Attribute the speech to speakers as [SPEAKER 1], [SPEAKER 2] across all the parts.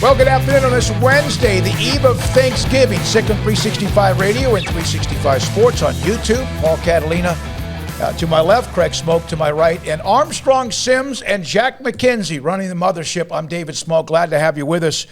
[SPEAKER 1] Well, good afternoon on this Wednesday, the eve of Thanksgiving. Sick on 365 Radio and 365 Sports on YouTube. Paul Catalina to my left, Craig Smoke to my right, and Armstrong Sims and Jack McKenzie running the mothership. I'm David Small. Glad to have you with us.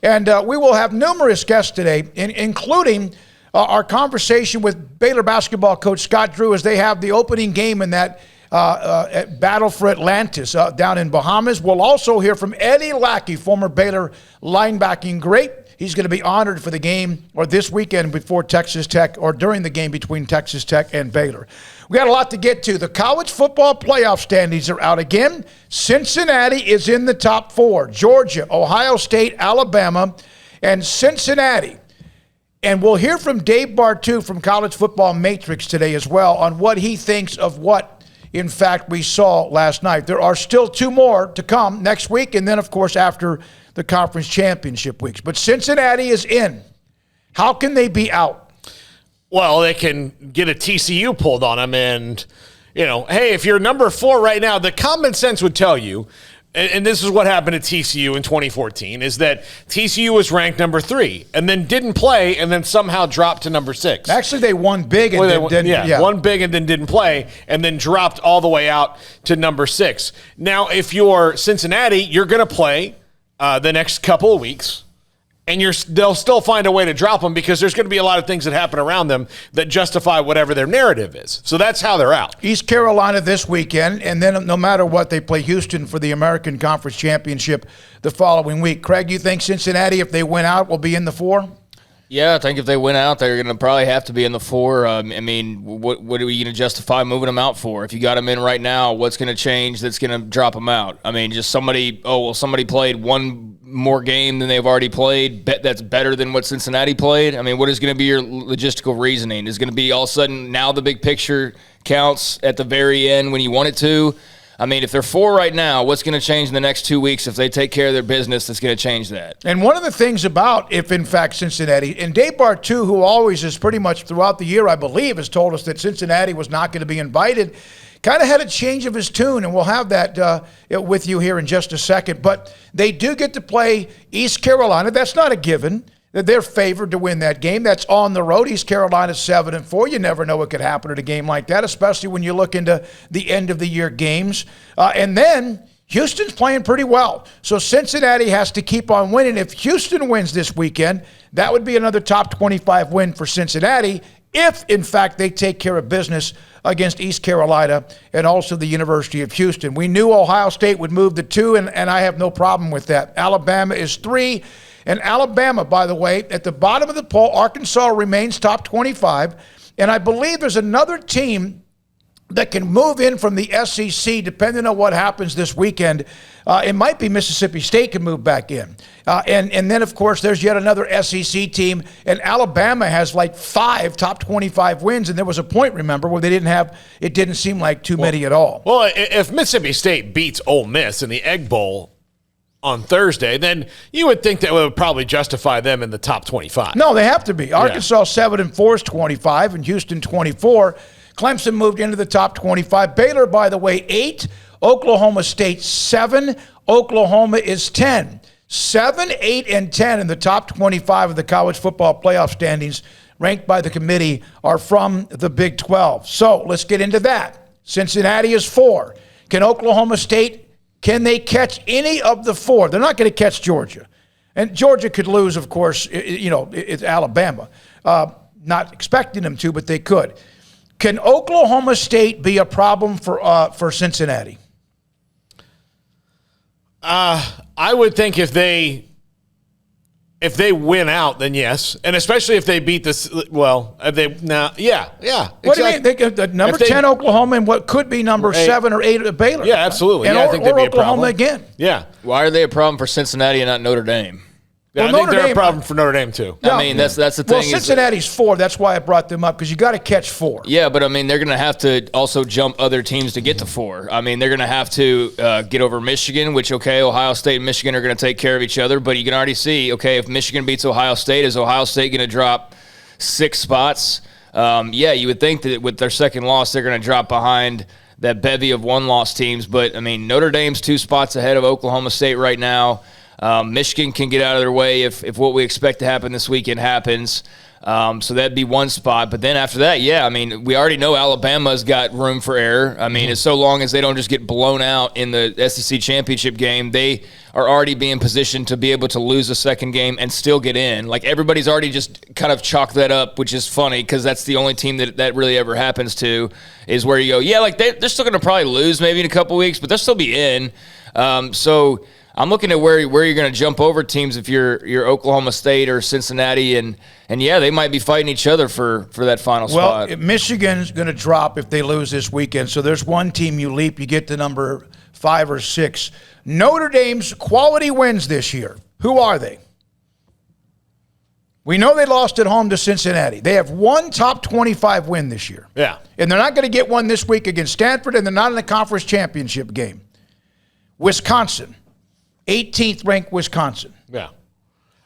[SPEAKER 1] And we will have numerous guests today, including our conversation with Baylor basketball coach Scott Drew as they have the opening game in that battle for Atlantis down in Bahamas. We'll also hear from Eddie Lackey, former Baylor linebacking great. He's going to be honored for the game or this weekend before Texas Tech or during the game between Texas Tech and Baylor. We got a lot to get to. The college football playoff standings are out again. Cincinnati is in the top four. Georgia, Ohio State, Alabama, and Cincinnati. And we'll hear from Dave Bartu from College Football Matrix today as well on what he thinks of what, in fact, we saw last night. There are still two more to come next week and then, of course, after the conference championship weeks. But Cincinnati is in. How can they be out?
[SPEAKER 2] Well, they can get a TCU pulled on them and, hey, if you're number 4 right now, the common sense would tell you, and this is what happened at TCU in 2014, is that TCU was ranked number 3 and then didn't play and then somehow dropped to number 6.
[SPEAKER 1] Actually, they won big and then didn't.
[SPEAKER 2] Won big and then didn't play and then dropped all the way out to number 6. Now, if you're Cincinnati, you're going to play the next couple of weeks, and they'll still find a way to drop them because there's going to be a lot of things that happen around them that justify whatever their narrative is. So that's how they're out.
[SPEAKER 1] East Carolina this weekend, and then no matter what, they play Houston for the American Conference Championship the following week. Craig, you think Cincinnati, if they win out, will be in the 4?
[SPEAKER 3] Yeah, I think if they win out, they're going to probably have to be in the 4. what are we going to justify moving them out for? If you got them in right now, what's going to change that's going to drop them out? Just somebody played one more game than they've already played. That's better than what Cincinnati played. What is going to be your logistical reasoning? Is it going to be all of a sudden now the big picture counts at the very end when you want it to? If they're 4 right now, what's going to change in the next 2 weeks if they take care of their business that's going to change that?
[SPEAKER 1] And one of the things about, if in fact Cincinnati, and Dave Bartu, who always is pretty much throughout the year, I believe, has told us that Cincinnati was not going to be invited, kind of had a change of his tune, and we'll have that with you here in just a second. But they do get to play East Carolina. That's not a given. They're favored to win that game. That's on the road. East Carolina's 7-4. You never know what could happen at a game like that, especially when you look into the end-of-the-year games. And then Houston's playing pretty well. So Cincinnati has to keep on winning. If Houston wins this weekend, that would be another top 25 win for Cincinnati if, in fact, they take care of business against East Carolina and also the University of Houston. We knew Ohio State would move to 2, and I have no problem with that. Alabama is 3. And Alabama, by the way, at the bottom of the poll, Arkansas remains top 25. And I believe there's another team that can move in from the SEC depending on what happens this weekend. It might be Mississippi State can move back in. And then, of course, there's yet another SEC team. And Alabama has like 5 top 25 wins. And there was a point, remember, where it didn't seem like too many at all.
[SPEAKER 2] Well, if Mississippi State beats Ole Miss in the Egg Bowl on Thursday, then you would think that would probably justify them in the top 25.
[SPEAKER 1] No, they have to be. Arkansas 7-4 is 25, and Houston 24. Clemson moved into the top 25. Baylor, by the way, 8. Oklahoma State 7. Oklahoma is 10. 7, 8, and 10 in the top 25 of the college football playoff standings ranked by the committee are from the Big 12. So let's get into that. Cincinnati is 4. Can Oklahoma State, can they catch any of the 4? They're not going to catch Georgia. And Georgia could lose, of course, it's Alabama. Not expecting them to, but they could. Can Oklahoma State be a problem for Cincinnati?
[SPEAKER 2] I would think if they win out, then yes, and especially if they beat this. Well,
[SPEAKER 1] What do you mean? They get number 10 Oklahoma and what could be number 7 or 8 Baylor.
[SPEAKER 2] Yeah, absolutely.
[SPEAKER 1] And
[SPEAKER 2] I think they'd be a problem.
[SPEAKER 1] Oklahoma again.
[SPEAKER 2] Yeah.
[SPEAKER 3] Why are they a problem for Cincinnati and not Notre Dame?
[SPEAKER 2] Yeah, I think they're a problem for Notre Dame, too.
[SPEAKER 3] That's the thing.
[SPEAKER 1] Well, Cincinnati's 4. That's why I brought them up, because you got to catch 4.
[SPEAKER 3] Yeah, but, they're going to have to also jump other teams to get to 4. They're going to have to get over Michigan, which, Ohio State and Michigan are going to take care of each other. But you can already see, if Michigan beats Ohio State, is Ohio State going to drop 6 spots? You would think that with their second loss, they're going to drop behind that bevy of one-loss teams. But, Notre Dame's 2 spots ahead of Oklahoma State right now. Michigan can get out of their way if what we expect to happen this weekend happens. So that'd be one spot. But then after that, yeah, I mean, we already know Alabama's got room for error. I mean, as so long as they don't just get blown out in the SEC championship game, they are already being positioned to be able to lose a second game and still get in. Like, everybody's already just kind of chalked that up, which is funny because that's the only team that really ever happens to, is where you go, yeah, like they're still going to probably lose maybe in a couple weeks, but they'll still be in. So I'm looking at where you're going to jump over teams if you're Oklahoma State or Cincinnati, and yeah, they might be fighting each other for that final spot.
[SPEAKER 1] Well, Michigan's going to drop if they lose this weekend. So there's one team you leap, you get to number 5 or 6. Notre Dame's quality wins this year. Who are they? We know they lost at home to Cincinnati. They have one top 25 win this year.
[SPEAKER 2] Yeah.
[SPEAKER 1] And they're not going to get one this week against Stanford, and they're not in the conference championship game. Wisconsin. 18th ranked Wisconsin.
[SPEAKER 2] Yeah.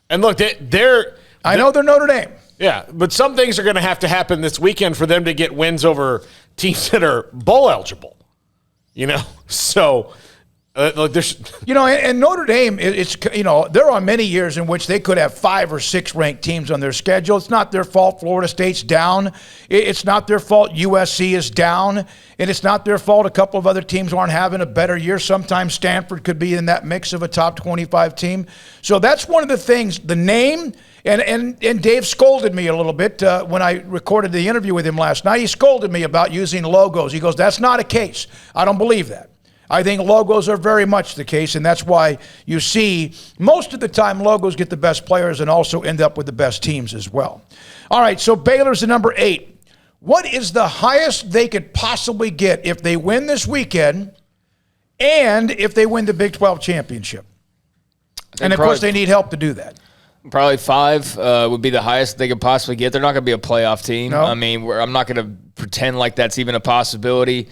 [SPEAKER 2] And look,
[SPEAKER 1] I know they're Notre Dame.
[SPEAKER 2] Yeah, but some things are going to happen this weekend for them to get wins over teams that are bowl eligible. So look, there's
[SPEAKER 1] and Notre Dame, there are many years in which they could have 5 or 6 ranked teams on their schedule. It's not their fault Florida State's down. It's not their fault USC is down. And it's not their fault a couple of other teams aren't having a better year. Sometimes Stanford could be in that mix of a top 25 team. So that's one of the things, the name, and Dave scolded me a little bit when I recorded the interview with him last night. He scolded me about using logos. He goes, that's not a case. I don't believe that. I think logos are very much the case, and that's why you see most of the time logos get the best players and also end up with the best teams as well. All right, so Baylor's the number 8. What is the highest they could possibly get if they win this weekend and if they win the Big 12 championship? And, of course, they need help to do that.
[SPEAKER 3] Probably 5 would be the highest they could possibly get. They're not going to be a playoff team.
[SPEAKER 1] No.
[SPEAKER 3] I mean, I'm not going to pretend like that's even a possibility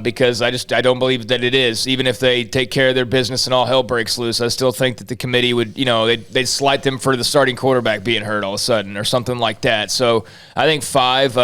[SPEAKER 3] because I don't believe that it is. Even if they take care of their business and all hell breaks loose, I still think that the committee would, they'd slight them for the starting quarterback being hurt all of a sudden or something like that. So I think 5,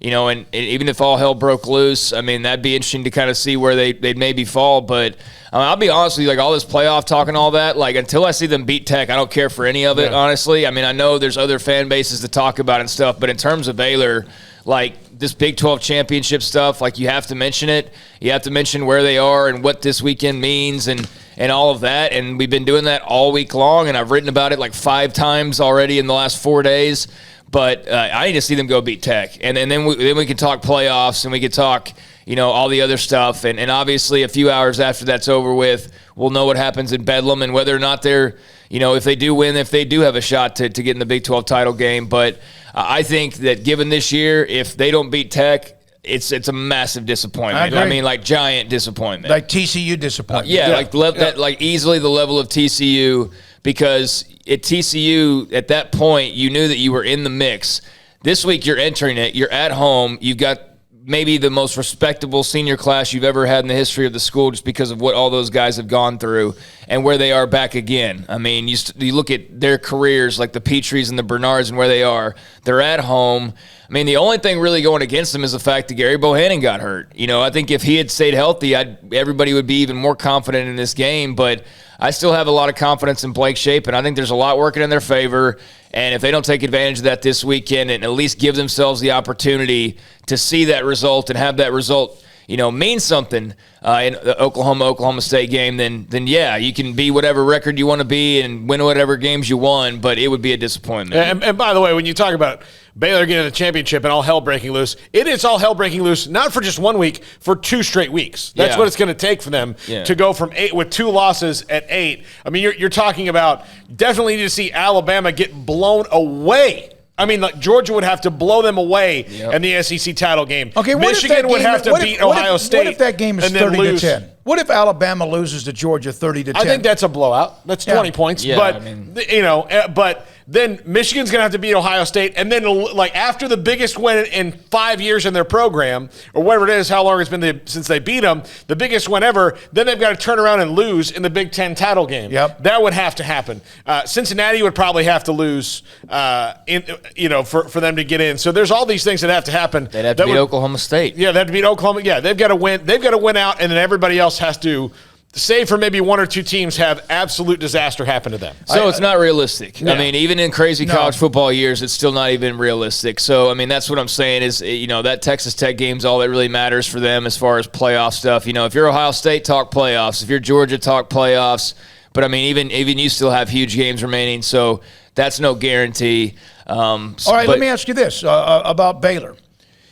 [SPEAKER 3] and even if all hell broke loose, I mean, that'd be interesting to kind of see where they'd maybe fall. But I'll be honest with you, like all this playoff talk and all that, like until I see them beat Tech, I don't care for any of it, honestly. I mean, I know there's other fan bases to talk about and stuff, but in terms of Baylor, like this Big 12 championship stuff, like you have to mention it. You have to mention where they are and what this weekend means and all of that. And we've been doing that all week long, and I've written about it like 5 times already in the last 4 days. But I need to see them go beat Tech. And then we can talk playoffs and we can talk, all the other stuff. And obviously a few hours after that's over with, we'll know what happens in Bedlam and whether or not they're, if they do win, if they do have a shot to get in the Big 12 title game. But I think that given this year, if they don't beat Tech, it's a massive disappointment. I mean, like giant disappointment.
[SPEAKER 1] Like TCU disappointment.
[SPEAKER 3] Like easily the level of TCU, because at TCU, at that point, you knew that you were in the mix. This week, you're entering it. You're at home. You've got maybe the most respectable senior class you've ever had in the history of the school just because of what all those guys have gone through and where they are back again. I mean, you look at their careers, like the Petries and the Bernards and where they are. They're at home. I mean, the only thing really going against them is the fact that Gary Bohannon got hurt. I think if he had stayed healthy, everybody would be even more confident in this game, but I still have a lot of confidence in Blake Shapen. I think there's a lot working in their favor, and if they don't take advantage of that this weekend and at least give themselves the opportunity to see that result and have that result, mean something in the Oklahoma State game, then yeah, you can be whatever record you want to be and win whatever games you won, but it would be a disappointment.
[SPEAKER 2] And by the way, when you talk about Baylor getting a championship and all hell breaking loose, it is all hell breaking loose, not for just 1 week, for 2 straight weeks. That's what it's going to take for them to go from 8 with 2 losses at 8. I mean, you're talking about definitely need to see Alabama get blown away. I mean, like Georgia would have to blow them away in the SEC title game.
[SPEAKER 1] Okay,
[SPEAKER 2] Michigan would have to beat Ohio State.
[SPEAKER 1] What if that game is 30-10? What if Alabama loses to Georgia 30-10?
[SPEAKER 2] I think that's a blowout. That's 20 points.
[SPEAKER 3] Yeah,
[SPEAKER 2] but but then Michigan's going to have to beat Ohio State, and then like after the biggest win in 5 years in their program, or whatever it is, how long it's been since they beat them, the biggest win ever. Then they've got to turn around and lose in the Big Ten title game.
[SPEAKER 1] Yep.
[SPEAKER 2] That would have to happen. Cincinnati would probably have to lose, for them to get in. So there's all these things that have to happen.
[SPEAKER 3] They'd have to beat Oklahoma State.
[SPEAKER 2] Yeah, they have to beat Oklahoma. Yeah, they've got to win. They've got to win out, and then everybody else has to save for maybe one or two teams, have absolute disaster happen to them.
[SPEAKER 3] So it's not realistic.
[SPEAKER 2] Yeah.
[SPEAKER 3] I mean, even in crazy college football years, it's still not even realistic. So, I mean, that's what I'm saying is, that Texas Tech game's all that really matters for them as far as playoff stuff. If you're Ohio State, talk playoffs. If you're Georgia, talk playoffs. But, I mean, even you still have huge games remaining, so that's no guarantee.
[SPEAKER 1] All right, let me ask you this about Baylor.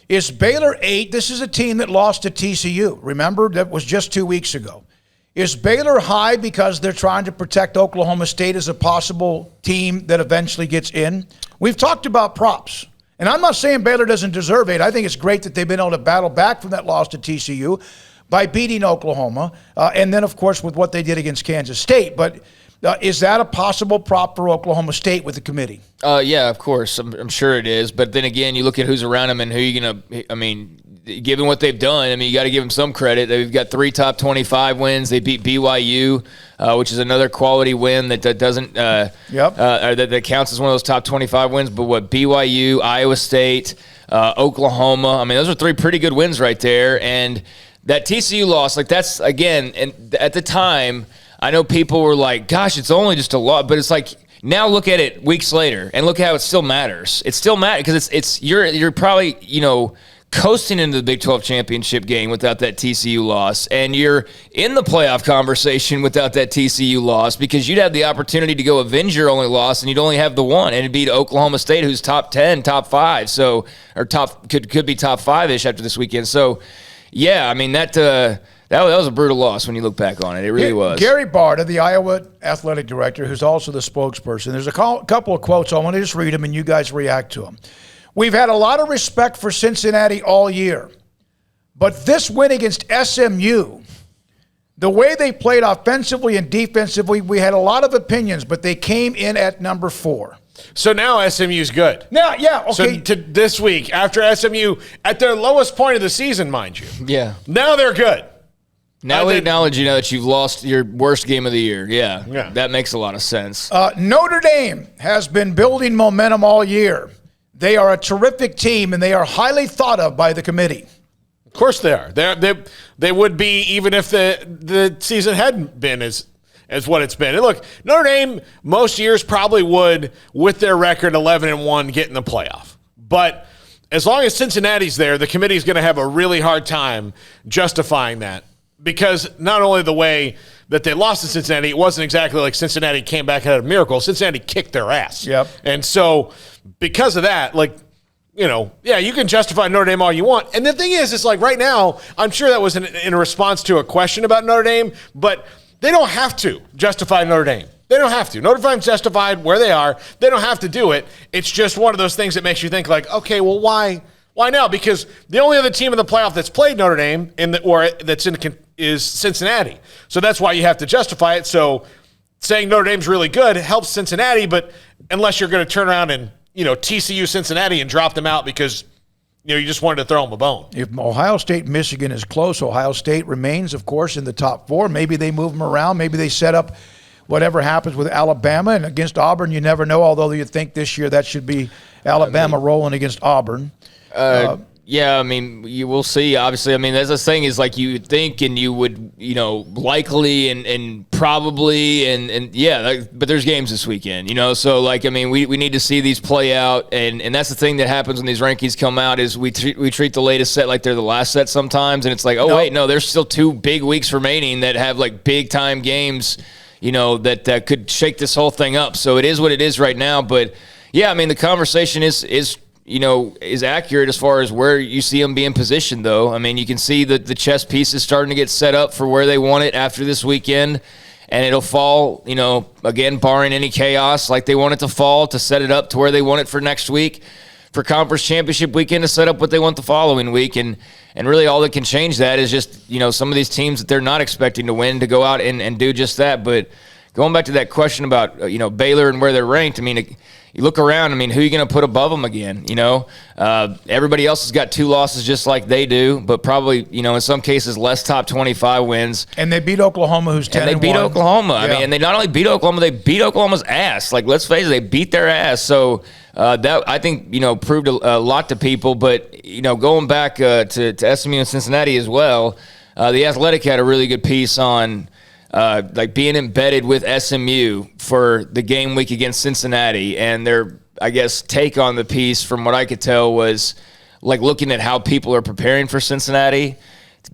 [SPEAKER 1] Is Baylor 8? This is a team that lost to TCU. Remember, that was just 2 weeks ago. Is Baylor high because they're trying to protect Oklahoma State as a possible team that eventually gets in? We've talked about props. And I'm not saying Baylor doesn't deserve 8. I think it's great that they've been able to battle back from that loss to TCU by beating Oklahoma. And then, of course, with what they did against Kansas State. But is that a possible prop for Oklahoma State with the committee?
[SPEAKER 3] Yeah, of course. I'm sure it is. But then again, you look at who's around them and who you're going to – I mean – given what they've done, I mean, you got to give them some credit. They've got 3 top 25 wins. They beat BYU, which is another quality win that doesn't that counts as one of those top 25 wins. But BYU, Iowa State, Oklahoma. I mean, those are 3 pretty good wins right there. And that TCU loss, like that's again, and at the time, I know people were like, "Gosh, it's only just a loss," but it's like. Now look at it weeks later, and look how it still matters. It still matters because you're probably coasting into the Big 12 championship game without that TCU loss, and you're in the playoff conversation without that TCU loss because you'd have the opportunity to go avenge your only loss, and you'd only have the one, and it'd be to Oklahoma State, who's top 10, top 5, so or top could be top 5-ish after this weekend. So, yeah, I mean that was a brutal loss when you look back on it. It really was.
[SPEAKER 1] Gary Barta, the Iowa athletic director, who's also the spokesperson. There's a couple of quotes. I want to just read them, and you guys react to them. We've had a lot of respect for Cincinnati all year, but this win against SMU, the way they played offensively and defensively, we had a lot of opinions, but they came in at number 4.
[SPEAKER 2] So now SMU's good.
[SPEAKER 1] Now, yeah, okay.
[SPEAKER 2] So this week, after SMU, at their lowest point of the season, mind you.
[SPEAKER 3] Yeah.
[SPEAKER 2] Now they're good.
[SPEAKER 3] Now we acknowledge, that you've lost your worst game of the year. Yeah. That makes a lot of sense.
[SPEAKER 1] Notre Dame has been building momentum all year. They are a terrific team, and they are highly thought of by the committee.
[SPEAKER 2] Of course they are. They would be even if the season hadn't been as what it's been. And look, Notre Dame most years probably would, with their record 11-1, get in the playoff. But as long as Cincinnati's there, the committee's going to have a really hard time justifying that. Because not only the way that they lost to Cincinnati, it wasn't exactly like Cincinnati came back and had a miracle. Cincinnati kicked their ass.
[SPEAKER 1] Yep.
[SPEAKER 2] And so because of that, you can justify Notre Dame all you want. And the thing is, it's like right now, I'm sure that was in response to a question about Notre Dame, but they don't have to justify Notre Dame. They don't have to. Notre Dame's justified where they are. They don't have to do it. It's just one of those things that makes you think like, okay, well, why now? Because the only other team in the playoff that's played Notre Dame is Cincinnati. So that's why you have to justify it. So saying Notre Dame's really good helps Cincinnati, but unless you're going to turn around and, TCU Cincinnati and drop them out because, you just wanted to throw them a bone.
[SPEAKER 1] If Ohio State and Michigan is close, Ohio State remains, of course, in the top 4. Maybe they move them around. Maybe they set up whatever happens with Alabama. And against Auburn, you never know, although you think this year that should be Alabama rolling against Auburn.
[SPEAKER 3] Yeah, I mean, you will see. Obviously, I mean, as I was saying, is like you would think and you would, likely and probably and yeah, but there's games this weekend, So, like, I mean, we need to see these play out, and that's the thing that happens when these rankings come out is we treat the latest set like they're the last set sometimes, and it's like, wait, no, there's still 2 big weeks remaining that have like big time games, that could shake this whole thing up. So it is what it is right now, but yeah, I mean, the conversation is accurate as far as where you see them being positioned, though. I mean, you can see that the chess pieces starting to get set up for where they want it after this weekend, and it'll fall, again, barring any chaos, like they want it to fall to set it up to where they want it for next week, for conference championship weekend to set up what they want the following week, and really all that can change that is just, some of these teams that they're not expecting to win to go out and do just that. But going back to that question about, Baylor and where they're ranked, I mean, you look around, I mean, who are you going to put above them again? Everybody else has got 2 losses just like they do, but probably, in some cases, less top 25 wins.
[SPEAKER 1] And they beat Oklahoma, who's 10-1.
[SPEAKER 3] And they beat Oklahoma. Yeah. I mean, and they not only beat Oklahoma, they beat Oklahoma's ass. Like, let's face it, they beat their ass. So that, I think, proved a lot to people. But, going back to SMU and Cincinnati as well, The Athletic had a really good piece on like being embedded with SMU for the game week against Cincinnati, and their, I guess, take on the piece, from what I could tell, was like looking at how people are preparing for Cincinnati.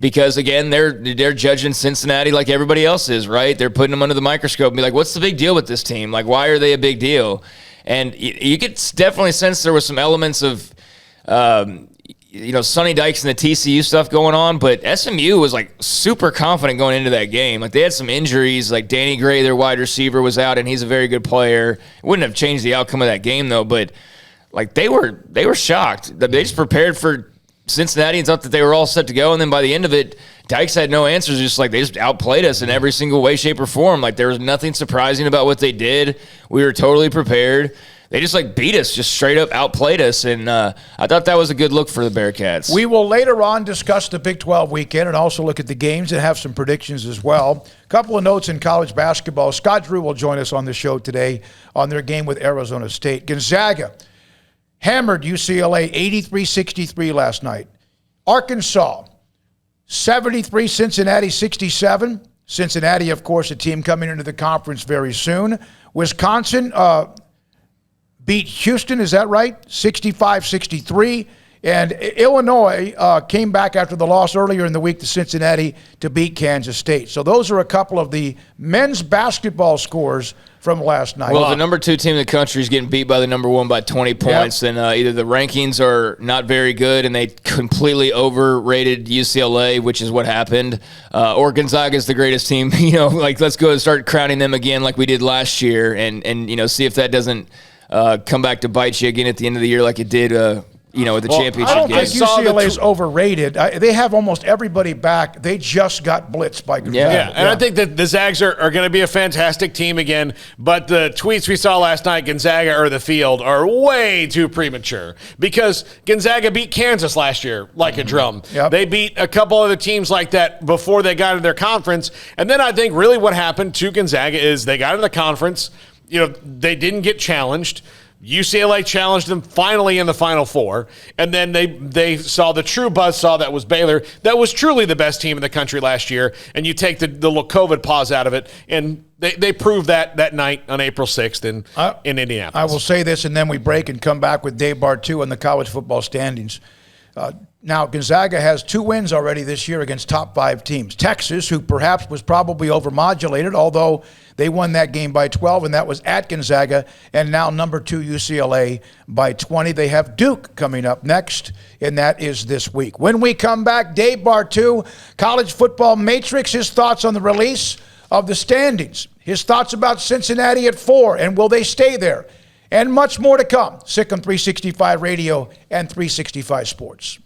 [SPEAKER 3] Because, again, they're judging Cincinnati like everybody else is, right? They're putting them under the microscope and be like, what's the big deal with this team? Like, why are they a big deal? And you could definitely sense there was some elements of, Sonny Dykes and the TCU stuff going on, but SMU was, like, super confident going into that game. Like, they had some injuries. Like, Danny Gray, their wide receiver, was out, and he's a very good player. It wouldn't have changed the outcome of that game, though, but, like, they were shocked. They just prepared for Cincinnati and thought that they were all set to go, and then by the end of it, Dykes had no answers. Just like, they just outplayed us in every single way, shape, or form. Like, there was nothing surprising about what they did. We were totally prepared. They just like beat us, just straight up outplayed us, and I thought that was a good look for the Bearcats.
[SPEAKER 1] We will later on discuss the Big 12 weekend and also look at the games and have some predictions as well. A couple of notes in college basketball. Scott Drew will join us on the show today on their game with Arizona State. Gonzaga hammered UCLA 83-63 last night. Arkansas, 73, Cincinnati 67. Cincinnati, of course, a team coming into the conference very soon. Wisconsin beat Houston, is that right? 65-63. And Illinois came back after the loss earlier in the week to Cincinnati to beat Kansas State. So those are a couple of the men's basketball scores from last night.
[SPEAKER 3] Well, if the number 2 team in the country is getting beat by the number 1 by 20 points, then either the rankings are not very good and they completely overrated UCLA, which is what happened, or Gonzaga is the greatest team. Like, let's go and start crowning them again like we did last year, and see if that doesn't come back to bite you again at the end of the year like it did with the championship
[SPEAKER 1] I don't
[SPEAKER 3] game.
[SPEAKER 1] think UCLA is overrated. They have almost everybody back. They just got blitzed by Gonzaga.
[SPEAKER 2] Yeah, and I think that the Zags are going to be a fantastic team again, but the tweets we saw last night, Gonzaga or the field, are way too premature because Gonzaga beat Kansas last year like a drum.
[SPEAKER 1] Yep.
[SPEAKER 2] They beat a couple other teams like that before they got into their conference, and then I think really what happened to Gonzaga is they got in the conference, they didn't get challenged. UCLA challenged them finally in the Final Four, and then they saw the true buzzsaw that was Baylor. That was truly the best team in the country last year, and you take the little COVID pause out of it, and they proved that night on April 6th in Indianapolis.
[SPEAKER 1] I will say this, and then we break and come back with Dave Bartu on the college football standings. Now, Gonzaga has 2 wins already this year against top 5 teams. Texas, who perhaps was probably overmodulated, although they won that game by 12, and that was at Gonzaga, and now number 2 UCLA by 20. They have Duke coming up next, and that is this week. When we come back, Dave Bartu, College Football Matrix, his thoughts on the release of the standings, his thoughts about Cincinnati at 4, and will they stay there? And much more to come. Sikkim 365 Radio and 365 Sports.